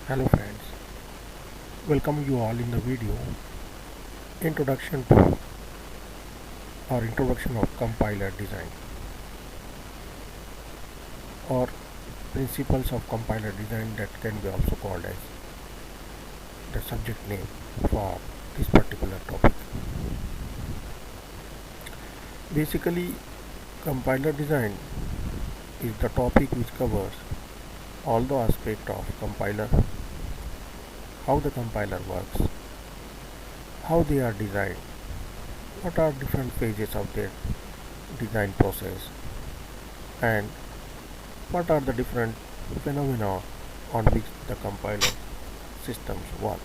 Hello friends, welcome you all in the video introduction to or introduction of compiler design or principles of compiler design, that can be also called as the subject name for this particular topic. Basically, compiler design is the topic which covers all the aspects of compiler, how the compiler works, how they are designed, what are different phases of their design process, and what are the different phenomena on which the compiler systems work.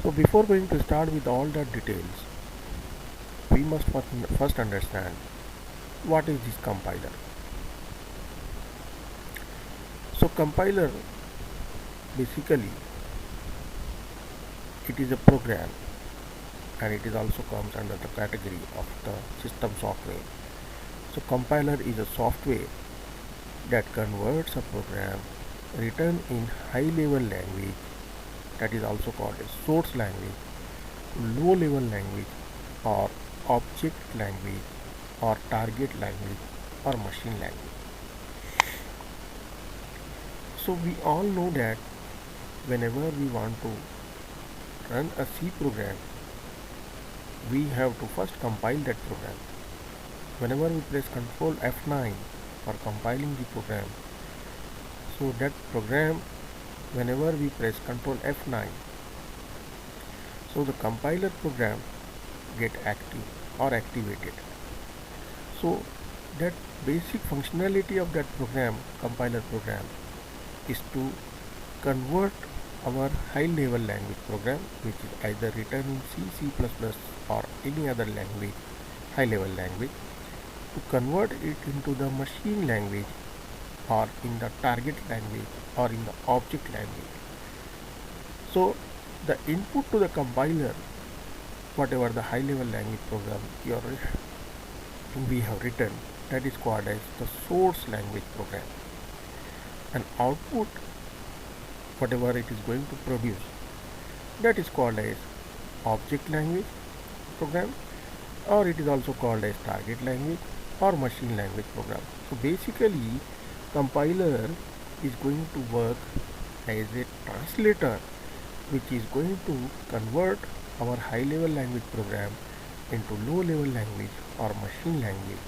So before going to start with all the details, we must first understand what is this compiler. So compiler, basically it is a program, and it is also comes under the category of the system software. So compiler is a software that converts a program written in high level language, that is also called a source language, to low level language or object language or target language or machine language. So we all know that whenever we want to run a C program, we have to first compile that program. Whenever we press Ctrl F9 for compiling the program, so that program, whenever we press Ctrl F9, so the compiler program get active or activated. So that basic functionality of that program, compiler program, is to convert our high level language program, which is either written in C, C++ or any other language, high level language, to convert it into the machine language or in the target language or in the object language. So the input to the compiler, whatever the high level language program we have written, that is called as the source language program, and output, whatever it is going to produce, that is called as object language program, or it is also called as target language or machine language program. So basically compiler is going to work as a translator, which is going to convert our high level language program into low level language or machine language.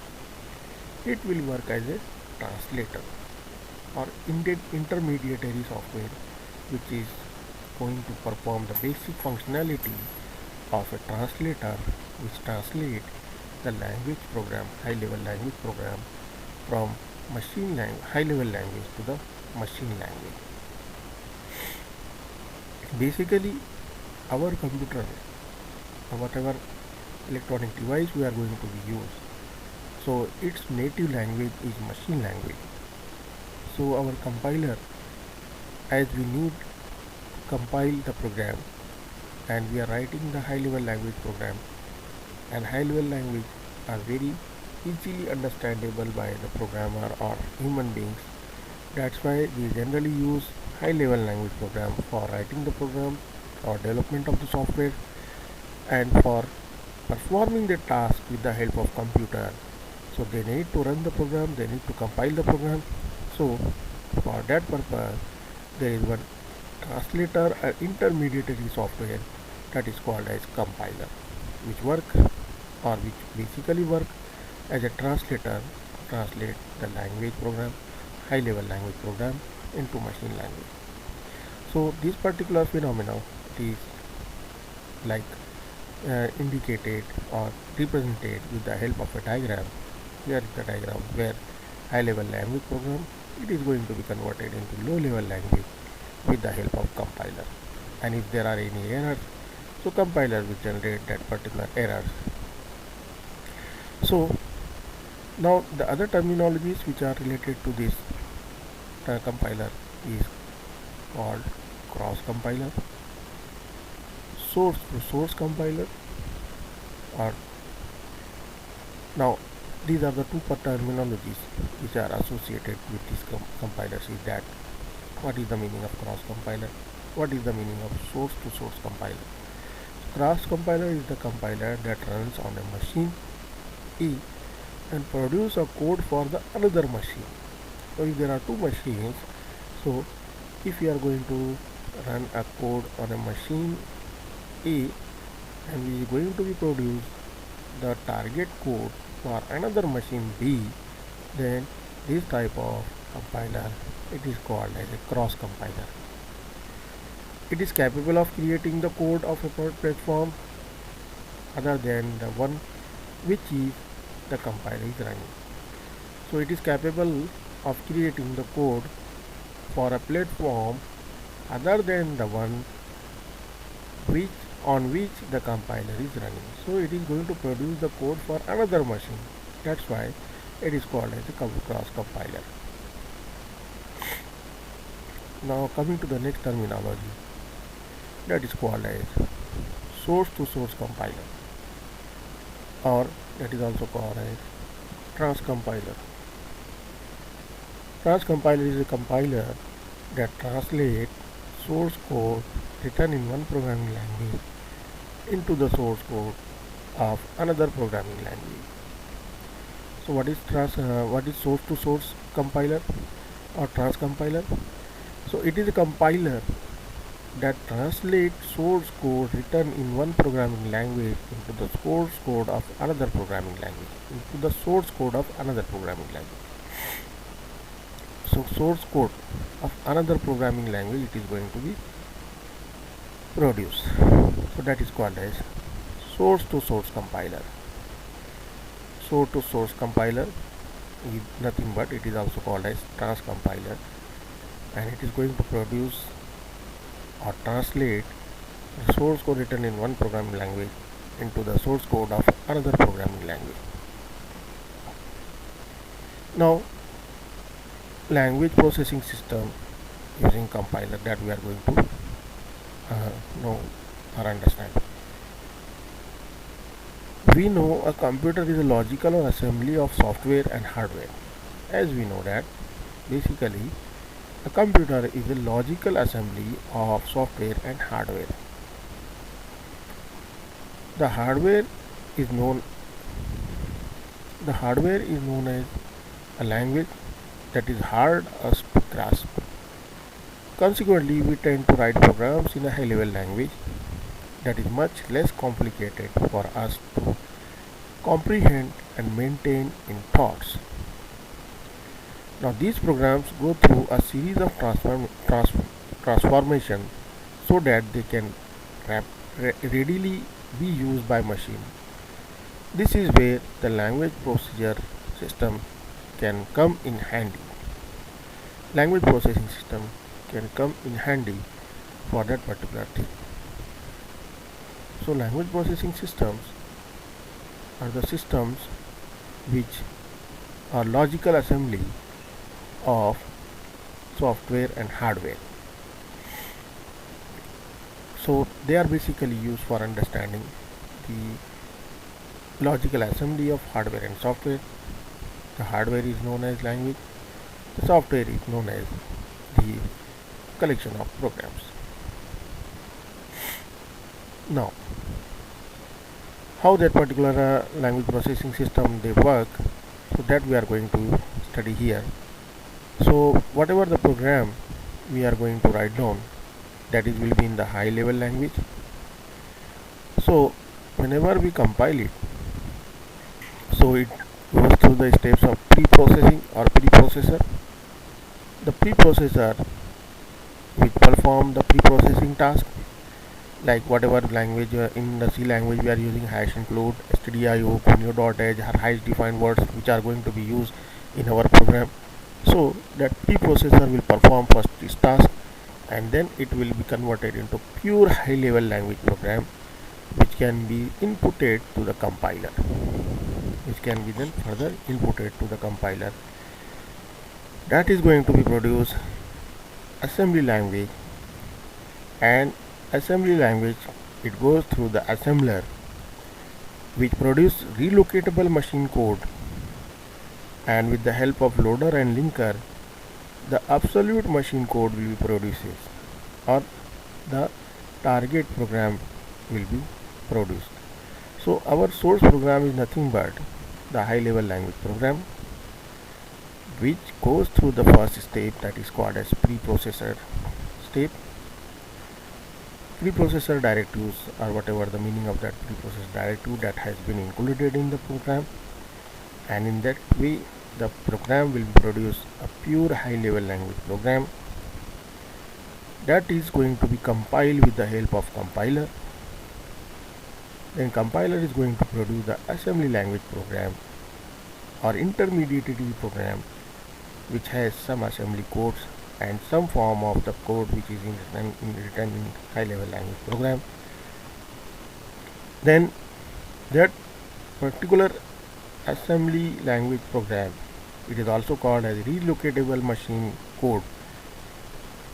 It will work as a translator or intermediary software, which is going to perform the basic functionality of a translator, which translates the language program, high level language program, from high level language to the machine language. Basically our computer or whatever electronic device we are going to be used, so its native language is machine language. So our compiler, as we need to compile the program and we are writing the high level language program, and high level language are very easily understandable by the programmer or human beings. That's why we generally use high level language program for writing the program or development of the software, and for performing the task with the help of computer. So they need to run the program, they need to compile the program. So for that purpose there is one translator or intermediary software, that is called as compiler, which basically work as a translator, translate the language program, high level language program, into machine language. So this particular phenomenon is like indicated or represented with the help of a diagram. Here is the diagram where high level language program, it is going to be converted into low level language with the help of compiler, and if there are any errors, so compiler will generate that particular errors. So now the other terminologies which are related to this compiler is called cross compiler, source to source compiler, or now these are the two terminologies which are associated with these compilers, is that What is the meaning of cross compiler? What is the meaning of source to source compiler? Cross compiler is the compiler that runs on a machine E and produce a code for the another machine. So if there are two machines, so if you are going to run a code on a machine A and we are going to be produce the target code for another machine B, then this type of compiler, it is called as a cross compiler. It is capable of creating the code of a platform other than the one which is the compiler is running. So it is capable of creating the code for a platform other than the one on which the compiler is running. So it is going to produce the code for another machine. That's why it is called as a cross compiler. Now coming to the next terminology, that is called as source to source compiler, or that is also called as transcompiler. Transcompiler is a compiler that translates source code written in one programming language into the source code of another programming language. So what is source to source compiler or transcompiler? So it is a compiler that translates source code written in one programming language into the source code of another programming language, into the source code of another programming language. So source code of another programming language it is going to be produced. So that is called as source to source compiler. Source to source compiler is nothing but it is also called as transcompiler, and it is going to produce or translate the source code written in one programming language into the source code of another programming language. Now, language processing system using compiler that we are going to know or understand. We know a computer is a logical or assembly of software and hardware. As we know that basically a computer is a logical assembly of software and hardware. The hardware is known as a language that is hard us to grasp. Consequently, we tend to write programs in a high level language that is much less complicated for us to comprehend and maintain in thoughts. Now these programs go through a series of transformation so that they can readily be used by machine. This is where the language procedure system can come in handy. Language processing system can come in handy for that particular thing. So language processing systems are the systems which are logical assembly of software and hardware. So they are basically used for understanding the logical assembly of hardware and software. The hardware is known as language, the software is known as the collection of programs. Now, how that particular language processing system they work, so that we are going to study here. So whatever the program we are going to write down, that is will be in the high level language. So whenever we compile it, so it goes through the steps of pre-processing or preprocessor. The preprocessor which perform the pre-processing task, like whatever language in the C language we are using hash include, stdio, punio.h are hash defined words which are going to be used in our program. So that preprocessor will perform first this task, and then it will be converted into pure high level language program which can be inputted to the compiler, which can be then further inputted to the compiler. That is going to be produced assembly language, and assembly language it goes through the assembler which produce relocatable machine code, and with the help of loader and linker the absolute machine code will be produces, or the target program will be produced. So our source program is nothing but the high level language program, which goes through the first step, that is called as preprocessor step. Preprocessor directives, or whatever the meaning of that preprocessor directive, that has been included in the program, and in that way the program will produce a pure high level language program that is going to be compiled with the help of compiler. Then compiler is going to produce the assembly language program or intermediate program, which has some assembly codes and some form of the code which is written in high level language program. Then that particular assembly language program, it is also called as relocatable machine code,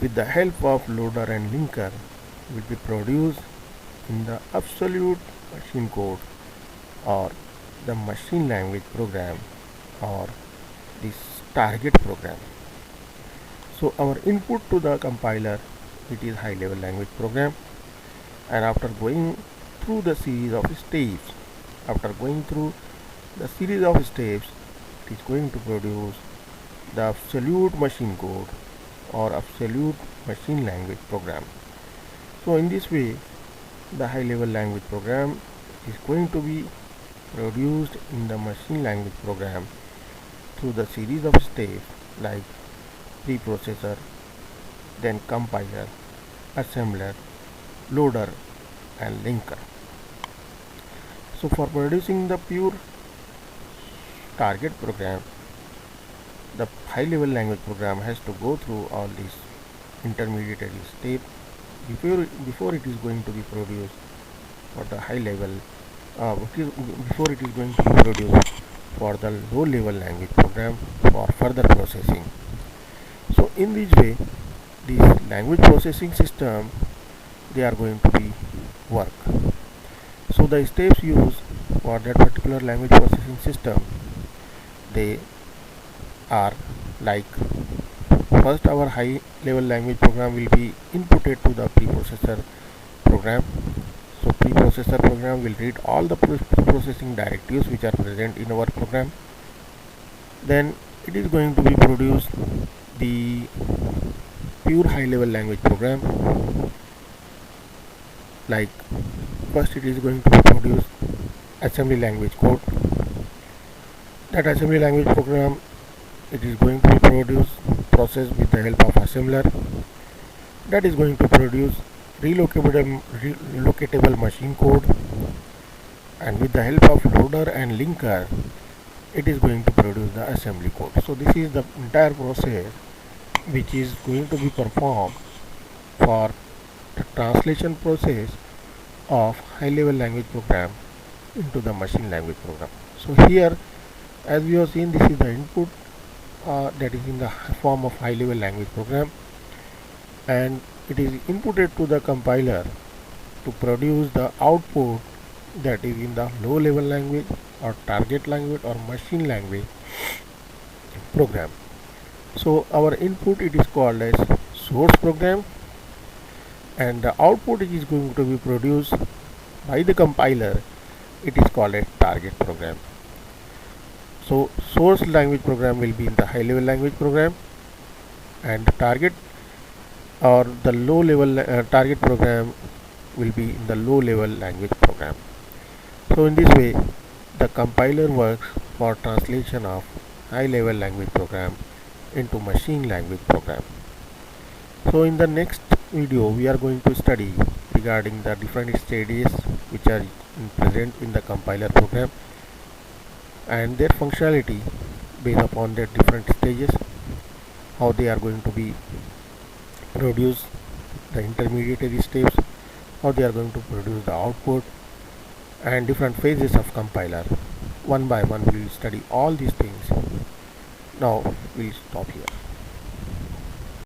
with the help of loader and linker, will be produced in the absolute machine code or the machine language program or this target program. So our input to the compiler, it is high level language program, and after going through the series of steps, it is going to produce the absolute machine code or absolute machine language program. So in this way the high level language program is going to be produced in the machine language program through the series of steps like preprocessor, then compiler, assembler, loader and linker. So for producing the pure target program, the high level language program has to go through all these intermediate steps before it is going to be produced for the high level, before it is going to be produced for the low level language program for further processing. So in this way, these language processing system, they are going to be work. So the steps used for that particular language processing system, they are like, first our high level language program will be inputted to the preprocessor program. So preprocessor program will read all the preprocessing directives which are present in our program. Then it is going to be produced the pure high level language program. Like first it is going to be produced assembly language code. That assembly language program, it is going to be processed with the help of assembler, that is going to produce relocatable machine code, and with the help of loader and linker, it is going to produce the assembly code. So this is the entire process which is going to be performed for the translation process of high level language program into the machine language program. So here, as we have seen, this is the input that is in the form of high level language program, and it is inputted to the compiler to produce the output that is in the low level language or target language or machine language program. So our input, it is called as source program, and the output it is going to be produced by the compiler, it is called a target program. So source language program will be in the high level language program, and the target or the low level target program will be in the low level language program. So in this way the compiler works for translation of high level language program into machine language program. So in the next video we are going to study regarding the different stages which are present in the compiler program and their functionality based upon their different stages, how they are going to be produce the intermediate steps, how they are going to produce the output, and different phases of compiler. One by one we will study all these things. Now we will stop here.